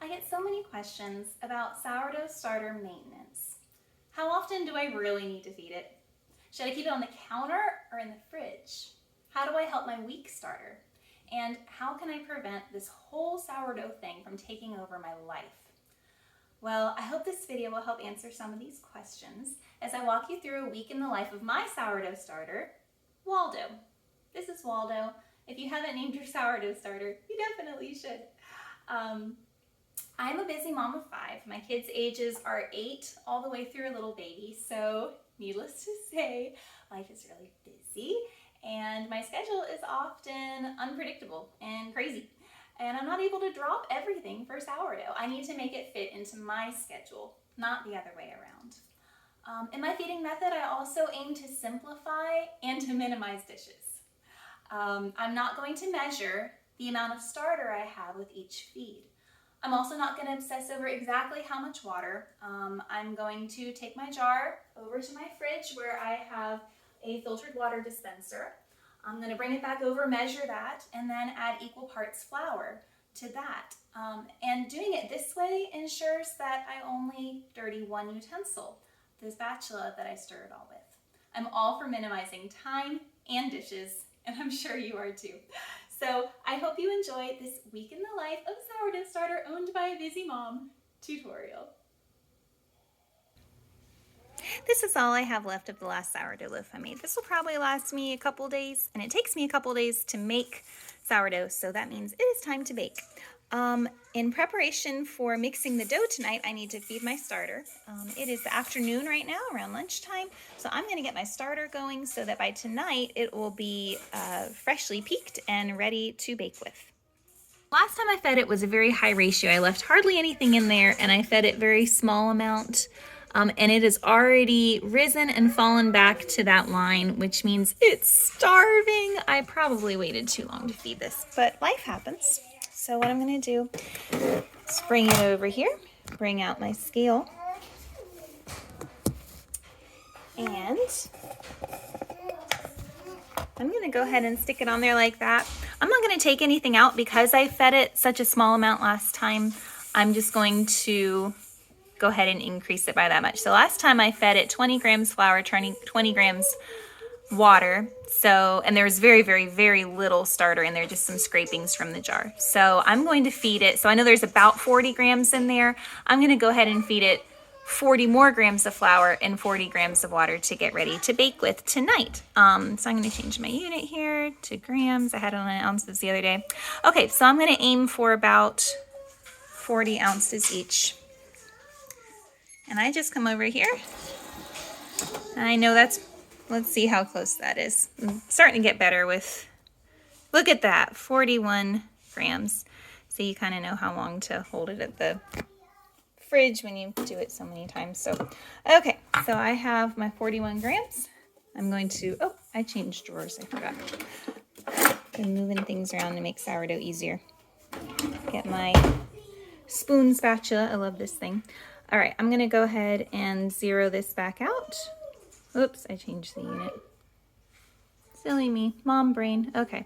I get so many questions about sourdough starter maintenance. How often do I really need to feed it? Should I keep it on the counter or in the fridge? How do I help my weak starter? And how can I prevent this whole sourdough thing from taking over my life? Well, I hope this video will help answer some of these questions as I walk you through a week in the life of my sourdough starter, Waldo. This is Waldo. If you haven't named your sourdough starter, you definitely should. I'm a busy mom of 5. My kids' ages are 8 all the way through a little baby, so needless to say, life is really busy and my schedule is often unpredictable and crazy. And I'm not able to drop everything for sourdough. I need to make it fit into my schedule, not the other way around. In my feeding method, I also aim to simplify and to minimize dishes. I'm not going to measure the amount of starter I have with each feed. I'm also not going to obsess over exactly how much water. I'm going to take my jar over to my fridge where I have a filtered water dispenser. I'm going to bring it back over, measure that, and then add equal parts flour to that. And doing it this way ensures that I only dirty one utensil, the spatula that I stir it all with. I'm all for minimizing time and dishes, and I'm sure you are too. So I hope you enjoyed this week in the life of sourdough starter owned by a busy mom tutorial. This is all I have left of the last sourdough loaf I made. This will probably last me a couple days, and it takes me a couple days to make sourdough, so that means it is time to bake. In preparation for mixing the dough tonight, I need to feed my starter. It is the afternoon right now, around lunchtime, so I'm going to get my starter going so that by tonight it will be freshly peaked and ready to bake with. Last time I fed it was a very high ratio. I left hardly anything in there, and I fed it very small amount. And it has already risen and fallen back to that line, which means it's starving. I probably waited too long to feed this, but life happens. So what I'm going to do is bring it over here, bring out my scale, and I'm going to go ahead and stick it on there like that. I'm not going to take anything out because I fed it such a small amount last time. I'm just going to go ahead and increase it by that much. So last time I fed it 20 grams flour, 20 grams water. So, and there's very, very, very little starter in there, just some scrapings from the jar. So I'm going to feed it. So I know there's about 40 grams in there. I'm going to go ahead and feed it 40 more grams of flour and 40 grams of water to get ready to bake with tonight. So I'm going to change my unit here to grams. I had it on ounces the other day. Okay, so I'm going to aim for about 40 ounces each. And I just come over here, and I know that's, let's see how close that is. I'm starting to get better with, look at that, 41 grams. So you kind of know how long to hold it at the fridge when you do it so many times. So, okay, so I have my 41 grams. I'm going to, oh, I changed drawers, I forgot. I'm moving things around to make sourdough easier. Get my spoon spatula, I love this thing. All right, I'm gonna go ahead and zero this back out. Oops, I changed the unit. Silly me, mom brain, okay.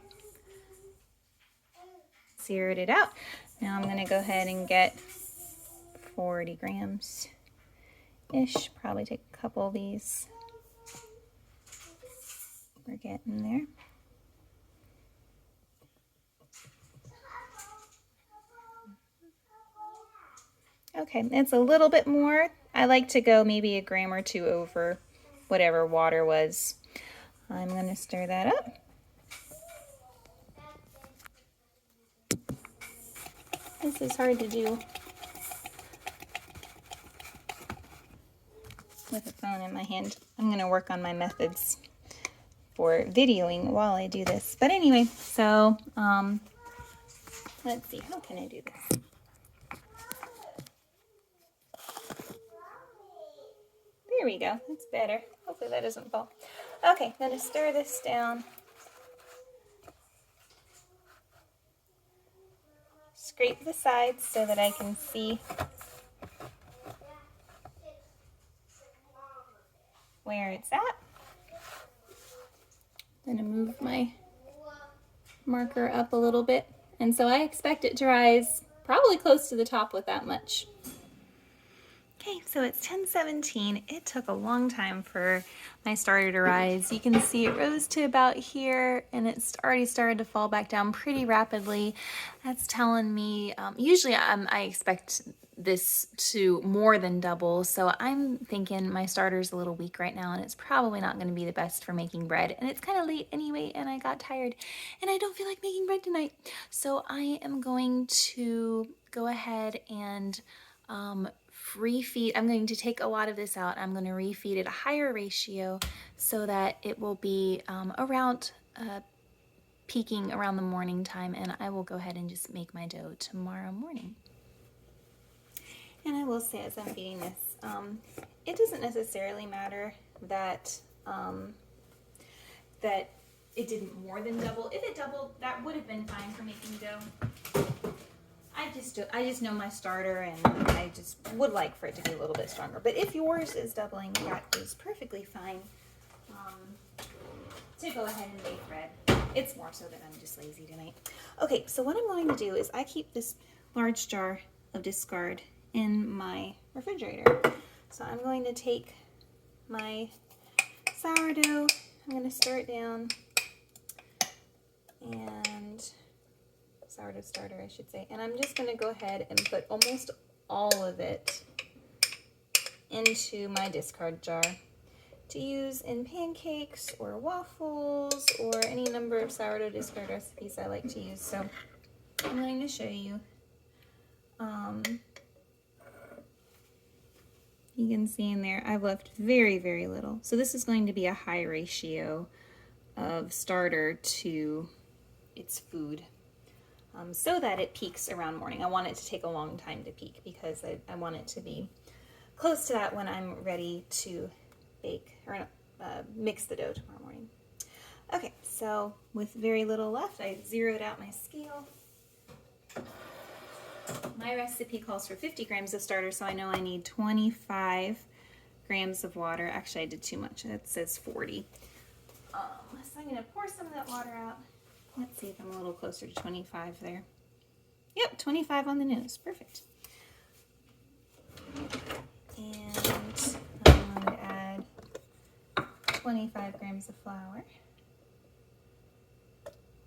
Zeroed it out. Now I'm gonna go ahead and get 40 grams-ish. Probably take a couple of these. We're getting there. Okay, it's a little bit more. I like to go maybe a gram or two over whatever water was. I'm going to stir that up. This is hard to do with a phone in my hand. I'm going to work on my methods for videoing while I do this. But anyway, so let's see, how can I do this? There we go, that's better. Hopefully that doesn't fall. Okay, I'm going to stir this down. Scrape the sides so that I can see where it's at. I'm going to move my marker up a little bit. And so I expect it to rise probably close to the top with that much. Okay, so it's 10:17. It took a long time for my starter to rise. You can see it rose to about here and it's already started to fall back down pretty rapidly. That's telling me, usually I expect this to more than double, so I'm thinking my starter's a little weak right now and it's probably not going to be the best for making bread. And it's kind of late anyway and I got tired and I don't feel like making bread tonight. So I am going to go ahead and refeed. I'm going to take a lot of this out. I'm going to refeed at a higher ratio so that it will be around peaking around the morning time, and I will go ahead and just make my dough tomorrow morning. And I will say as I'm feeding this, it doesn't necessarily matter that that it didn't more than double. If it doubled, that would have been fine for making dough. I just know my starter and I just would like for it to be a little bit stronger. But if yours is doubling, that is perfectly fine to go ahead and make bread. It's more so that I'm just lazy tonight. Okay, so what I'm going to do is I keep this large jar of discard in my refrigerator. So I'm going to take my sourdough, I'm going to stir it down, and sourdough starter, I should say. And I'm just going to go ahead and put almost all of it into my discard jar to use in pancakes or waffles or any number of sourdough discard recipes I like to use. So I'm going to show you. You can see in there I've left very, very little. So this is going to be a high ratio of starter to its food. So that it peaks around morning. I want it to take a long time to peak because I want it to be close to that when I'm ready to bake or mix the dough tomorrow morning. Okay, so with very little left, I zeroed out my scale. My recipe calls for 50 grams of starter, so I know I need 25 grams of water. Actually, I did too much. It says 40. So I'm going to pour some of that water out. Let's see if I'm a little closer to 25 there. Yep, 25 on the nose. Perfect. And I'm going to add 25 grams of flour,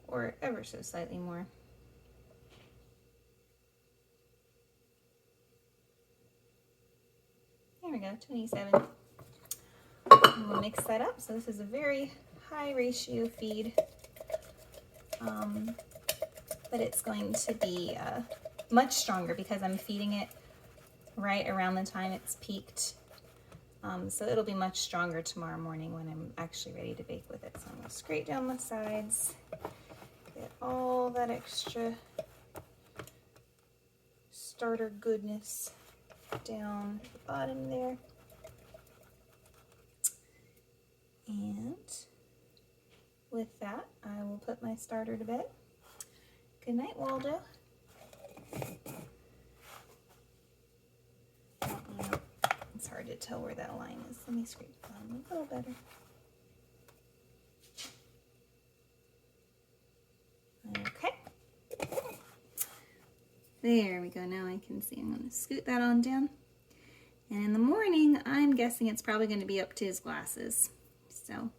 or ever so slightly more. There we go, 27. And we'll mix that up. So this is a very high ratio feed. But it's going to be much stronger because I'm feeding it right around the time it's peaked. So it'll be much stronger tomorrow morning when I'm actually ready to bake with it. So I'm going to scrape down the sides, get all that extra starter goodness down at the bottom there. And with that, I will put my starter to bed. Good night, Waldo. It's hard to tell where that line is. Let me scrape it down a little better. Okay. There we go. Now I can see. I'm going to scoot that on down. And in the morning, I'm guessing it's probably going to be up to his glasses. So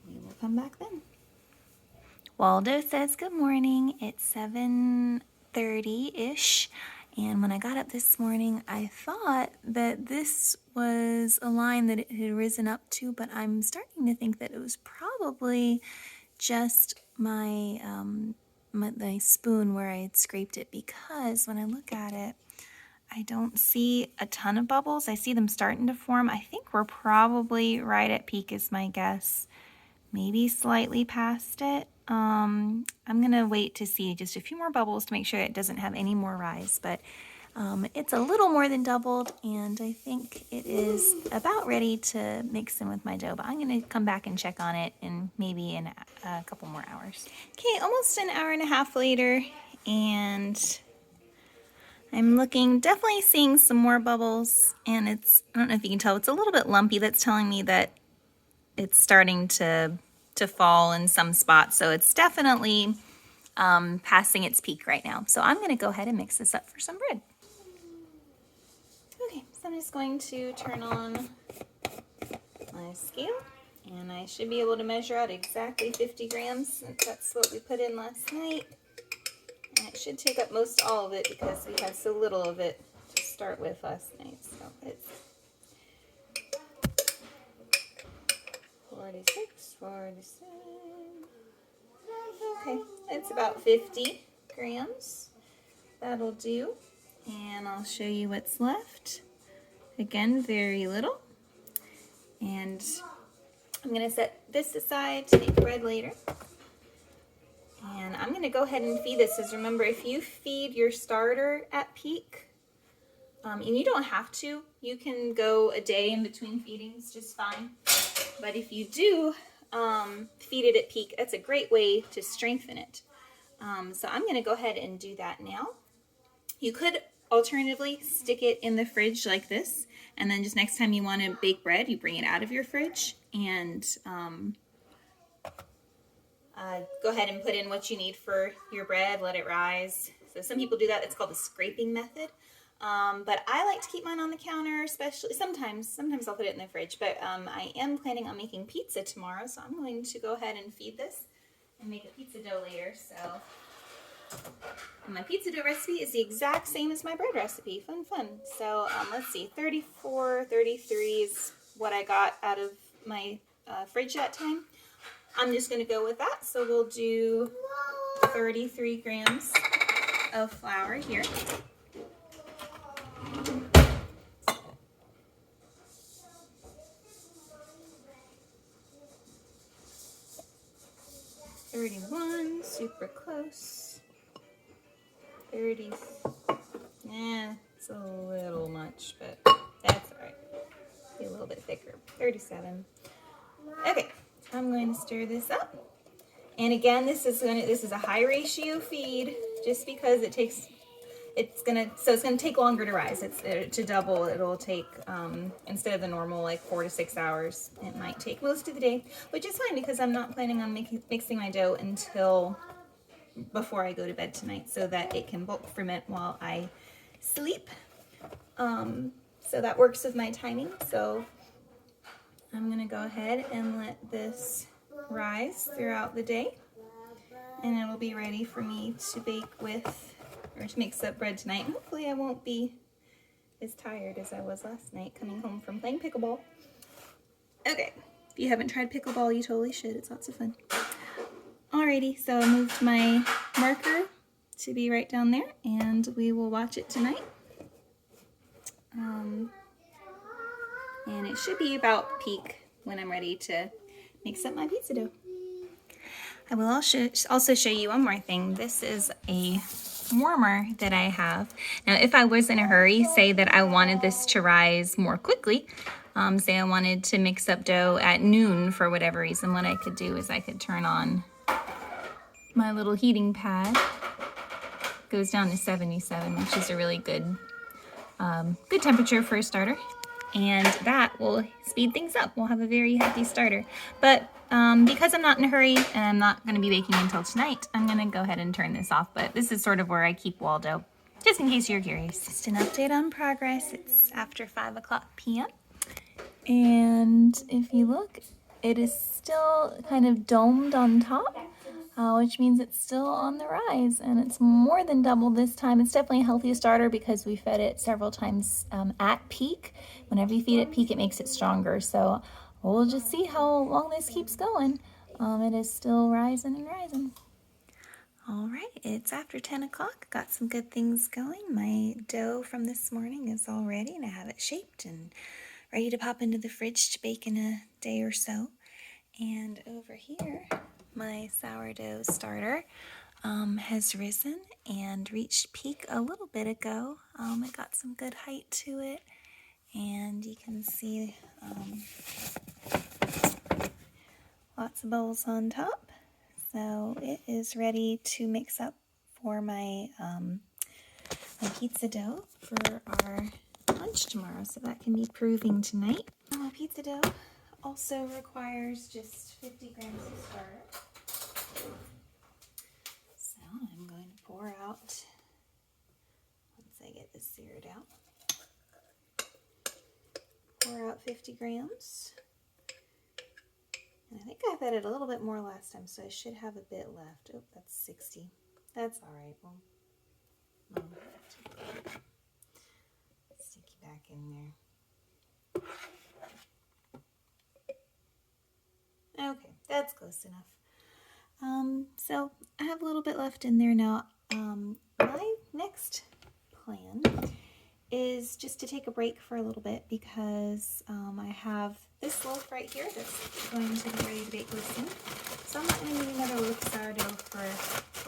we will come back then. Waldo says good morning. It's 7:30-ish. And when I got up this morning, I thought that this was a line that it had risen up to, but I'm starting to think that it was probably just my, my spoon where I had scraped it, because when I look at it, I don't see a ton of bubbles. I see them starting to form. I think we're probably right at peak is my guess. Maybe slightly past it. I'm gonna wait to see just a few more bubbles to make sure it doesn't have any more rise, but it's a little more than doubled, and I think it is about ready to mix in with my dough, but I'm gonna come back and check on it in maybe in a couple more hours. Okay, almost an hour and a half later, and I'm definitely seeing some more bubbles, and I don't know if you can tell, it's a little bit lumpy. That's telling me that it's starting to fall in some spots. So it's definitely passing its peak right now. So I'm going to go ahead and mix this up for some bread. Okay, so I'm just going to turn on my scale, and I should be able to measure out exactly 50 grams since that's what we put in last night. And it should take up most all of it because we had so little of it to start with last night. So it's 46, 47. Okay, it's about 50 grams. That'll do. And I'll show you what's left. Again, very little. And I'm going to set this aside to make bread later. And I'm going to go ahead and feed this. Because remember, if you feed your starter at peak, and you don't have to, you can go a day in between feedings just fine. But if you do feed it at peak, that's a great way to strengthen it. So I'm going to go ahead and do that now. You could alternatively stick it in the fridge like this, and then just next time you want to bake bread, you bring it out of your fridge and go ahead and put in what you need for your bread, let it rise. So some people do that. It's called the scraping method. But I like to keep mine on the counter, especially sometimes I'll put it in the fridge, but I am planning on making pizza tomorrow, so I'm going to go ahead and feed this and make a pizza dough later. So my pizza dough recipe is the exact same as my bread recipe. Fun. So let's see, 34, 33 is what I got out of my fridge that time. I'm just going to go with that. So we'll do 33 grams of flour here. $31, super close. 30, it's a little much, but that's all right. Be a little bit thicker. 37. Okay, I'm going to stir this up. And again, this is a high ratio feed, just because it's gonna take longer to rise. To double, it'll take instead of the normal like 4 to 6 hours, it might take most of the day, which is fine because I'm not planning on mixing my dough until before I go to bed tonight, so that it can bulk ferment while I sleep. So that works with my timing. So I'm gonna go ahead and let this rise throughout the day, and it'll be ready for me to bake with, or to mix up bread tonight. And hopefully I won't be as tired as I was last night coming home from playing pickleball. Okay, if you haven't tried pickleball, you totally should. It's lots of fun. Alrighty, so I moved my marker to be right down there, and we will watch it tonight. And it should be about peak when I'm ready to mix up my pizza dough. I will also show you one more thing. This is a warmer that I have. Now, if I was in a hurry, say that I wanted this to rise more quickly, say I wanted to mix up dough at noon for whatever reason, what I could do is I could turn on my little heating pad. It goes down to 77, which is a really good temperature for a starter. And that will speed things up. We'll have a very happy starter. But because I'm not in a hurry and I'm not going to be baking until tonight, I'm going to go ahead and turn this off. But this is sort of where I keep wall dough, just in case you're curious. Just an update on progress. It's after 5:00 p.m. And if you look, it is still kind of domed on top, which means it's still on the rise, and it's more than double this time. It's definitely a healthy starter because we fed it several times at peak. Whenever you feed it peak, it makes it stronger. So we'll just see how long this keeps going. It is still rising and rising. All right, it's after 10 o'clock. Got some good things going. My dough from this morning is all ready, and I have it shaped and ready to pop into the fridge to bake in a day or so. And over here, my sourdough starter has risen and reached peak a little bit ago. It got some good height to it, and you can see lots of bubbles on top. So it is ready to mix up for my pizza dough for our lunch tomorrow. So that can be proving tonight. My pizza dough also requires just 50 grams of starter. So out, once I get this zeroed out, pour out 50 grams. And I think I fed it a little bit more last time, so I should have a bit left. Oh, that's 60. That's all right. Well, stick you back in there. Okay, that's close enough. So I have a little bit left in there now. My next plan is just to take a break for a little bit because I have this loaf right here that's going to be ready to bake with soon. So I'm not going to need another loaf of sourdough for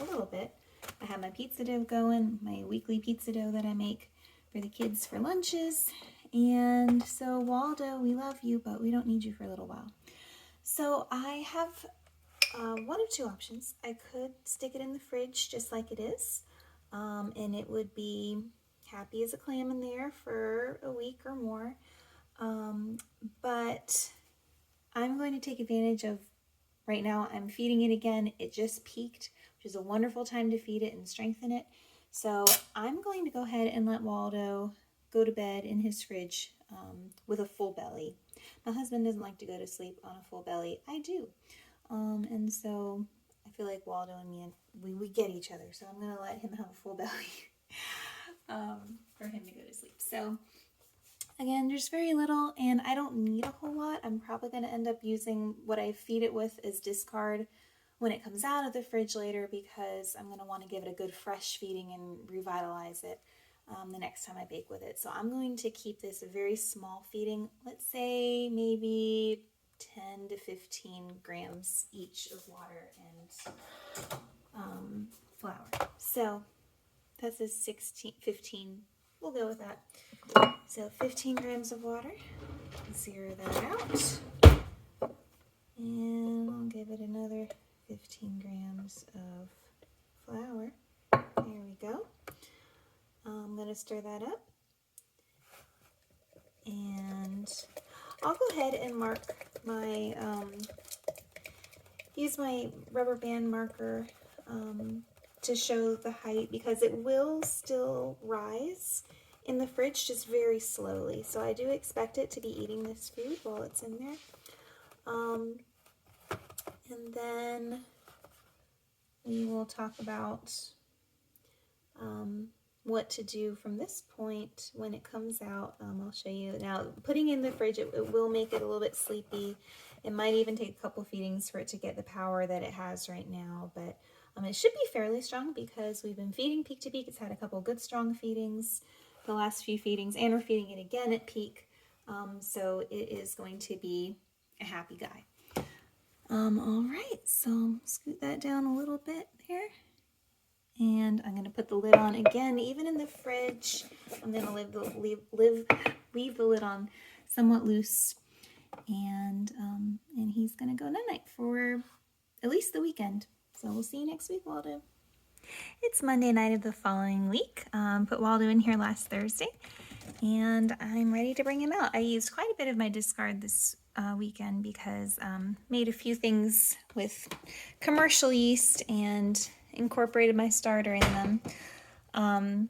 a little bit. I have my pizza dough going, my weekly pizza dough that I make for the kids for lunches. And so Waldo, we love you, but we don't need you for a little while. So I have one of two options. I could stick it in the fridge just like it is, and it would be happy as a clam in there for a week or more. But I'm going to take advantage of, right now I'm feeding it again. It just peaked, which is a wonderful time to feed it and strengthen it. So I'm going to go ahead and let Waldo go to bed in his fridge with a full belly. My husband doesn't like to go to sleep on a full belly. I do. And so I feel like Waldo and me, we get each other. So I'm going to let him have a full belly for him to go to sleep. So again, there's very little, and I don't need a whole lot. I'm probably going to end up using what I feed it with as discard when it comes out of the fridge later, because I'm going to want to give it a good fresh feeding and revitalize it the next time I bake with it. So I'm going to keep this a very small feeding, let's say maybe 10 to 15 grams each of water and flour. So that's a 15, we'll go with that. So 15 grams of water, zero that out, and I'll give it another 15 grams of flour. There we go. I'm going to stir that up, and I'll go ahead and mark my, use my rubber band marker to show the height, because it will still rise in the fridge, just very slowly. So I do expect it to be eating this food while it's in there. And then we will talk about what to do from this point when it comes out. I'll show you. Now, putting in the fridge, it will make it a little bit sleepy. It might even take a couple feedings for it to get the power that it has right now, but it should be fairly strong because we've been feeding peak to peak. It's had a couple good strong feedings the last few feedings, and we're feeding it again at peak. So it is going to be a happy guy. All right, so scoot that down a little bit here. And I'm going to put the lid on again, even in the fridge. I'm going to leave the lid on somewhat loose. And he's going to go night-night for at least the weekend. So we'll see you next week, Waldo. It's Monday night of the following week. Put Waldo in here last Thursday, and I'm ready to bring him out. I used quite a bit of my discard this weekend because made a few things with commercial yeast and incorporated my starter in them.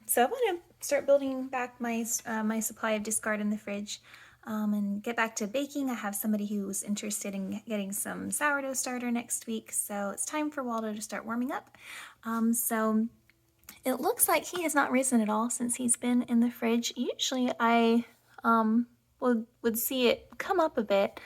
So I want to start building back my supply of discard in the fridge and get back to baking. I have somebody who's interested in getting some sourdough starter next week, so it's time for Waldo to start warming up. So it looks like he has not risen at all since he's been in the fridge. Usually I would see it come up a bit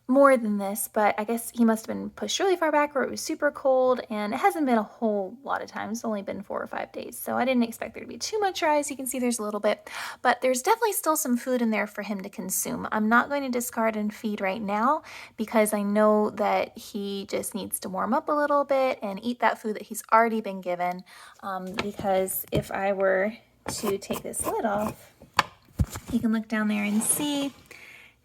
more than this, but I guess he must have been pushed really far back, or it was super cold, and it hasn't been a whole lot of time. It's only been 4 or 5 days, so I didn't expect there to be too much rise. You can see there's a little bit, but there's definitely still some food in there for him to consume. I'm not going to discard and feed right now because I know that he just needs to warm up a little bit and eat that food that he's already been given, because if I were to take this lid off, you can look down there and see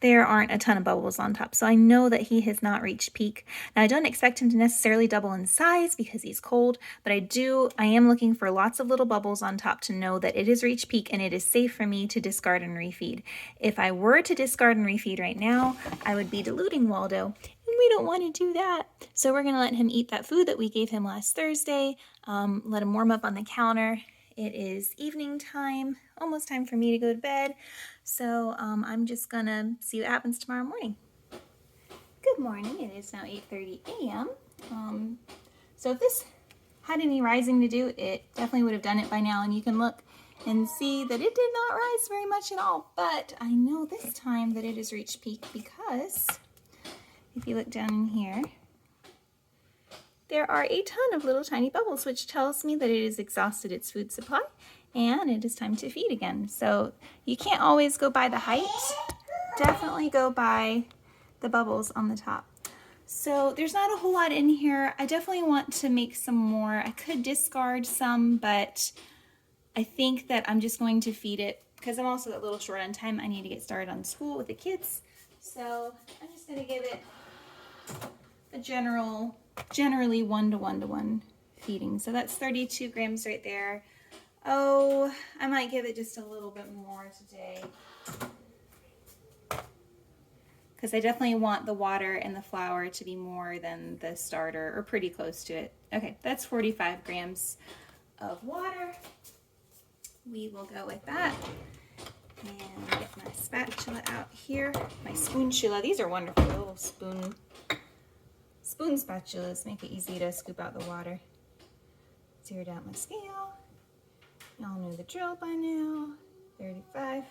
there aren't a ton of bubbles on top. So I know that he has not reached peak. Now I don't expect him to necessarily double in size because he's cold, but I am looking for lots of little bubbles on top to know that it has reached peak and it is safe for me to discard and refeed. If I were to discard and refeed right now, I would be diluting Waldo, and we don't want to do that. So we're gonna let him eat that food that we gave him last Thursday, let him warm up on the counter. It is evening time, almost time for me to go to bed. So I'm just gonna see what happens tomorrow morning. Good morning, it is now 8:30 a.m. So if this had any rising to do, it definitely would have done it by now, and you can look and see that it did not rise very much at all. But I know this time that it has reached peak because if you look down in here, there are a ton of little tiny bubbles, which tells me that it has exhausted its food supply and it is time to feed again. So you can't always go by the height. Definitely go by the bubbles on the top. So there's not a whole lot in here. I definitely want to make some more. I could discard some, but I think that I'm just going to feed it because I'm also a little short on time. I need to get started on school with the kids. So I'm just going to give it a generally 1 to 1 to 1 feeding. So that's 32 grams right there. Oh, I might give it just a little bit more today, because I definitely want the water and the flour to be more than the starter, or pretty close to it. Okay, that's 45 grams of water. We will go with that. And get my spatula out here. My spoonchula. These are wonderful little spoon spatulas. Make it easy to scoop out the water. Zeroed out my scale. Y'all know the drill by now. 35,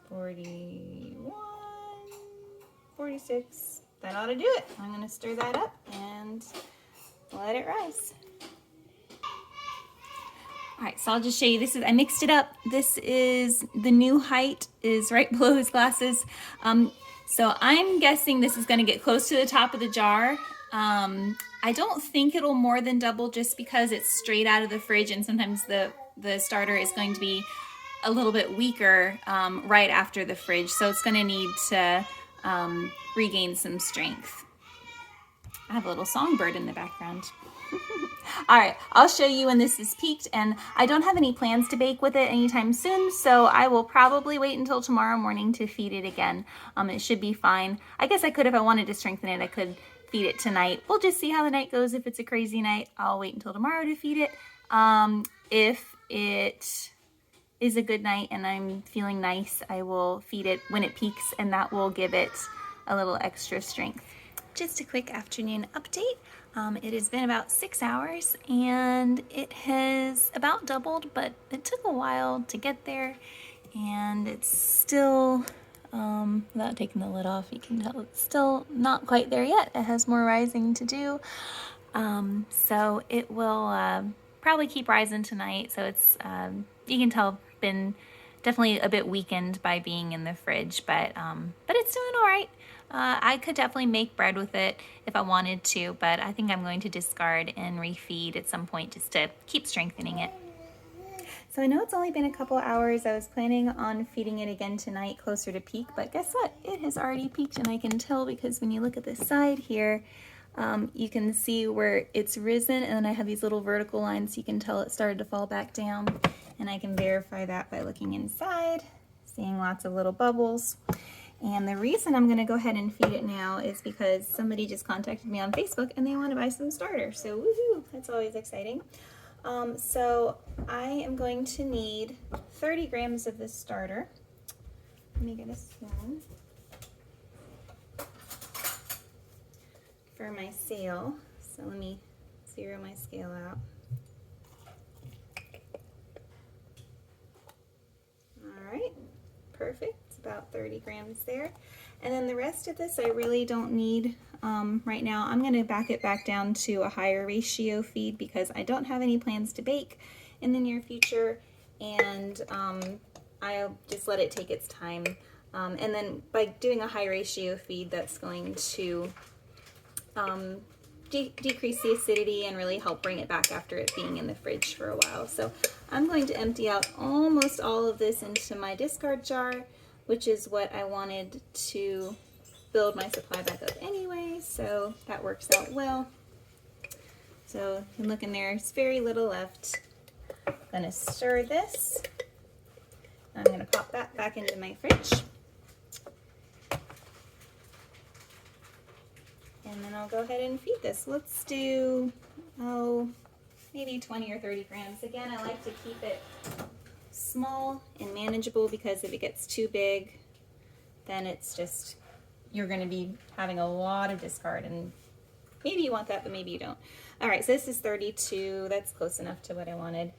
41, 46. That ought to do it. I'm going to stir that up and let it rise. All right, so I'll just show you. I mixed it up. This is the new height is right below his glasses. So I'm guessing this is going to get close to the top of the jar. I don't think it'll more than double just because it's straight out of the fridge, and sometimes the starter is going to be a little bit weaker right after the fridge. So it's going to need to regain some strength. I have a little songbird in the background. All right, I'll show you when this is peaked, and I don't have any plans to bake with it anytime soon, so I will probably wait until tomorrow morning to feed it again. It should be fine. I guess I could, if I wanted to strengthen it, I could feed it tonight. We'll just see how the night goes. If it's a crazy night, I'll wait until tomorrow to feed it. If it is a good night and I'm feeling nice, I will feed it when it peaks, and that will give it a little extra strength. Just a quick afternoon update. It has been about 6 hours and it has about doubled, but it took a while to get there, and it's still, without taking the lid off, you can tell it's still not quite there yet. It has more rising to do. So it will probably keep rising tonight. So it's, you can tell, been definitely a bit weakened by being in the fridge, but it's doing all right. I could definitely make bread with it if I wanted to, but I think I'm going to discard and refeed at some point just to keep strengthening it. So I know it's only been a couple hours. I was planning on feeding it again tonight closer to peak, but guess what? It has already peaked, and I can tell because when you look at the side here, you can see where it's risen, and then I have these little vertical lines. You can tell it started to fall back down, and I can verify that by looking inside, seeing lots of little bubbles. And the reason I'm going to go ahead and feed it now is because somebody just contacted me on Facebook and they want to buy some starter. So woohoo, that's always exciting. So I am going to need 30 grams of this starter. Let me get a spoon for my scale. So let me zero my scale out. All right, perfect. About 30 grams there. And then the rest of this I really don't need right now. I'm going to back it back down to a higher ratio feed because I don't have any plans to bake in the near future, and I'll just let it take its time. And then by doing a high ratio feed, that's going to decrease the acidity and really help bring it back after it being in the fridge for a while. So I'm going to empty out almost all of this into my discard jar, which is what I wanted to build my supply back up anyway, so that works out well. So you can look in there, there's very little left. I'm gonna stir this. I'm gonna pop that back into my fridge. And then I'll go ahead and feed this. Let's do, oh, maybe 20 or 30 grams. Again, I like to keep it small and manageable because if it gets too big, then it's just, you're going to be having a lot of discard, and maybe you want that, but maybe you don't. All right, so this is 32. That's close enough to what I wanted.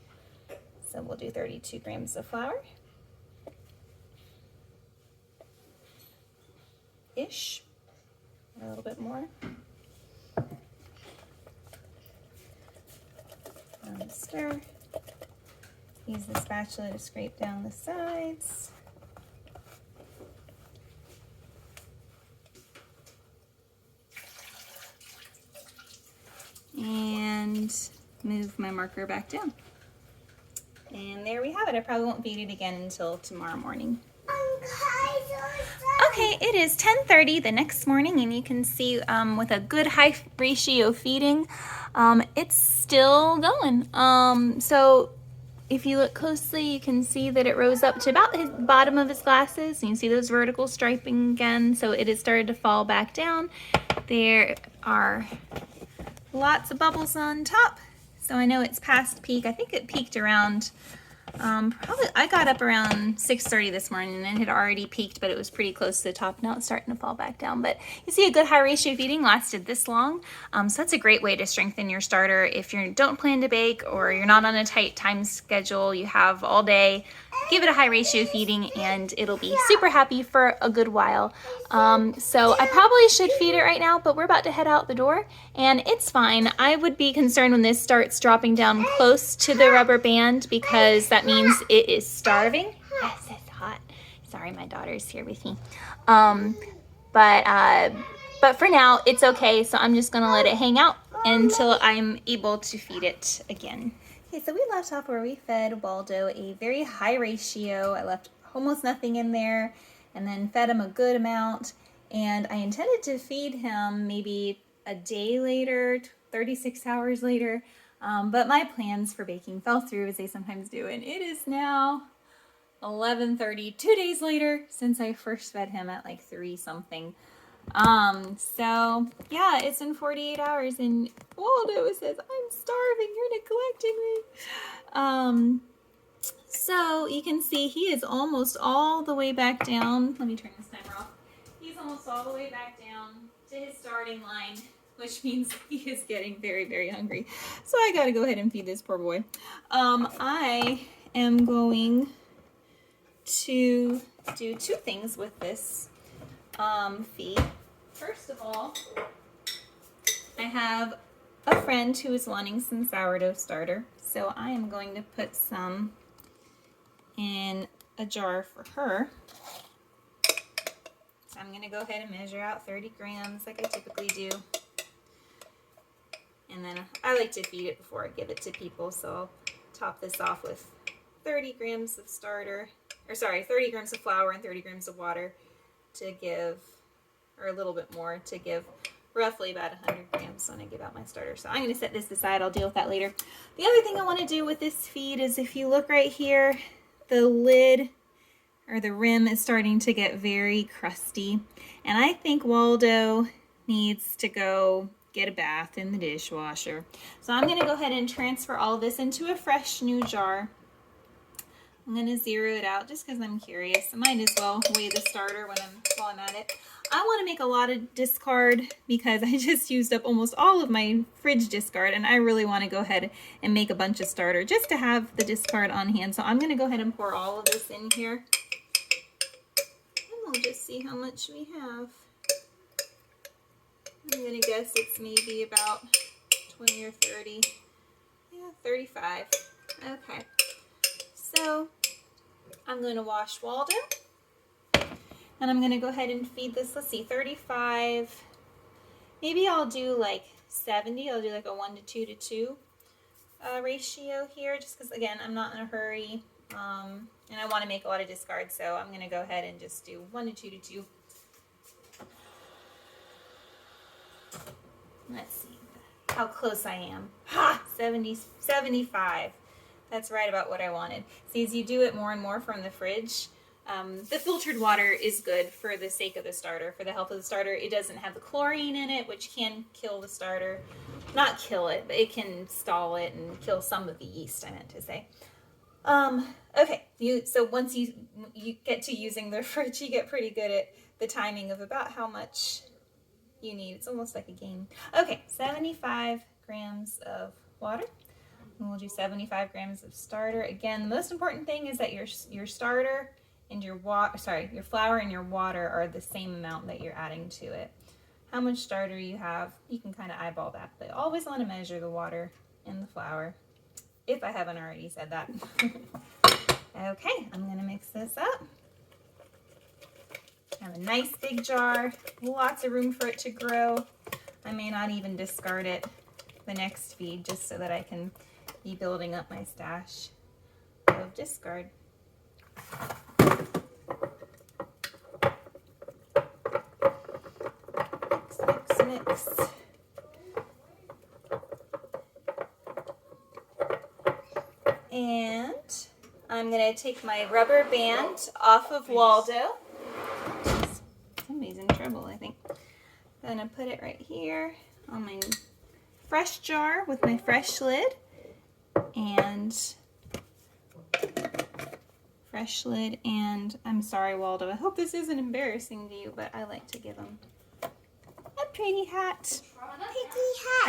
So we'll do 32 grams of flour. Ish. A little bit more. Stir. Use the spatula to scrape down the sides. And move my marker back down. And there we have it. I probably won't feed it again until tomorrow morning. Okay, it is 10:30 the next morning, and you can see with a good high ratio feeding, it's still going. So if you look closely, you can see that it rose up to about the bottom of his glasses. You can see those vertical striping again, so it has started to fall back down. There are lots of bubbles on top, so I know it's past peak. I think it peaked around probably, I got up around 6:30 this morning and it had already peaked, but it was pretty close to the top. Now it's starting to fall back down, but you see a good high ratio feeding lasted this long. So that's a great way to strengthen your starter. If you don't plan to bake or you're not on a tight time schedule, you have all day, give it a high ratio feeding and it'll be super happy for a good while. So I probably should feed it right now, but we're about to head out the door and it's fine. I would be concerned when this starts dropping down close to the rubber band because that means it is starving. Yes, it's hot. Sorry, my daughter's here with me. But for now, it's okay. So I'm just gonna let it hang out until I'm able to feed it again. Okay, so we left off where we fed Waldo a very high ratio. I left almost nothing in there and then fed him a good amount. And I intended to feed him maybe a day later, 36 hours later. But my plans for baking fell through as they sometimes do. And it is now 11:30, 2 days later since I first fed him at like 3 something. So yeah, it's been 48 hours and Waldo says, I'm starving, you're neglecting me. So you can see he is almost all the way back down. Let me turn this timer off. He's almost all the way back down to his starting line, which means he is getting very, very hungry. So I gotta go ahead and feed this poor boy. I am going to do 2 things with this feed. First of all, I have a friend who is wanting some sourdough starter, so I am going to put some in a jar for her. So I'm going to go ahead and measure out 30 grams like I typically do. And then I like to feed it before I give it to people, so I'll top this off with 30 grams of starter, or sorry, 30 grams of flour and 30 grams of water to give, or a little bit more, to give roughly about 100 grams when I give out my starter. So I'm going to set this aside. I'll deal with that later. The other thing I want to do with this feed is if you look right here, the lid or the rim is starting to get very crusty. And I think Waldo needs to go get a bath in the dishwasher. So I'm going to go ahead and transfer all of this into a fresh new jar. I'm going to zero it out just because I'm curious. I might as well weigh the starter while I'm at it. I want to make a lot of discard because I just used up almost all of my fridge discard and I really want to go ahead and make a bunch of starter just to have the discard on hand. So I'm going to go ahead and pour all of this in here and we'll just see how much we have. I'm going to guess it's maybe about 20 or 30. Yeah, 35. Okay. So I'm going to wash Waldo. And I'm going to go ahead and feed this, let's see, 35. Maybe I'll do like 70. I'll do like a 1 to 2 to 2 ratio here, just because, again, I'm not in a hurry. And I want to make a lot of discard, so I'm going to go ahead and just do 1 to 2 to 2. Let's see how close I am. Ha! 75. That's right about what I wanted. See, as you do it more and more from the fridge, The filtered water is good for the sake of the starter, for the health of the starter. It doesn't have the chlorine in it, which can kill the starter. Not kill it, but it can stall it and kill some of the yeast, I meant to say. Okay, so once you get to using the fridge, you get pretty good at the timing of about how much you need. It's almost like a game. Okay, 75 grams of water. And we'll do 75 grams of starter. Again, the most important thing is that your starter and your flour and your water are the same amount that you're adding to it. How much starter you have, you can kind of eyeball that, but always want to measure the water and the flour, if I haven't already said that. Okay, I'm going to mix this up. I have a nice big jar, lots of room for it to grow. I may not even discard it the next feed just so that I can be building up my stash of discard. Mix, mix, mix. And I'm going to take my rubber band off of Waldo. Somebody's in trouble, I think. I'm going to put it right here on my fresh jar with my fresh lid. And I'm sorry, Waldo. I hope this isn't embarrassing to you, but I like to give him a pretty hat.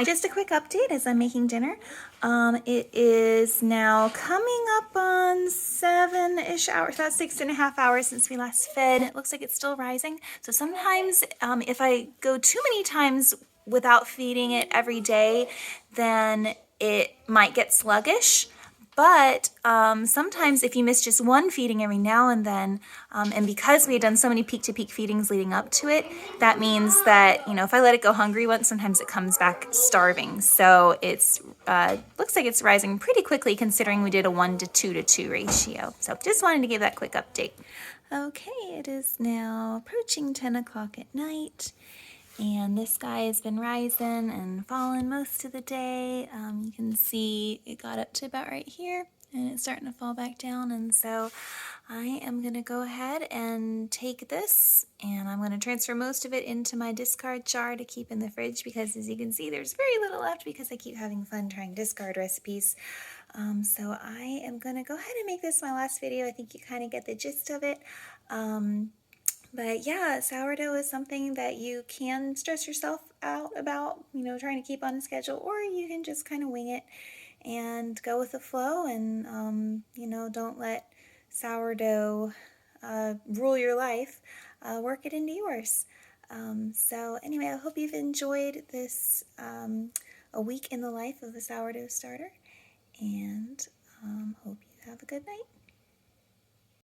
Just a quick update as I'm making dinner. It is now coming up on 7-ish hours, about 6.5 hours since we last fed. It looks like it's still rising. So sometimes if I go too many times without feeding it every day, then it might get sluggish. But sometimes if you miss just one feeding every now and then, and because we had done so many peak-to-peak feedings leading up to it, that means that, if I let it go hungry once, sometimes it comes back starving. So it's looks like it's rising pretty quickly considering we did a 1 to 2 to 2 ratio. So just wanted to give that quick update. Okay, it is now approaching 10 o'clock at night. And this sky has been rising and falling most of the day. You can see it got up to about right here and it's starting to fall back down. And so I am going to go ahead and take this and I'm going to transfer most of it into my discard jar to keep in the fridge because as you can see there's very little left because I keep having fun trying discard recipes. So I am going to go ahead and make this my last video. I think you kind of get the gist of it. But yeah, sourdough is something that you can stress yourself out about, trying to keep on a schedule, or you can just kind of wing it and go with the flow and, don't let sourdough rule your life. Work it into yours. So anyway, I hope you've enjoyed this a week in the life of a sourdough starter, and hope you have a good night.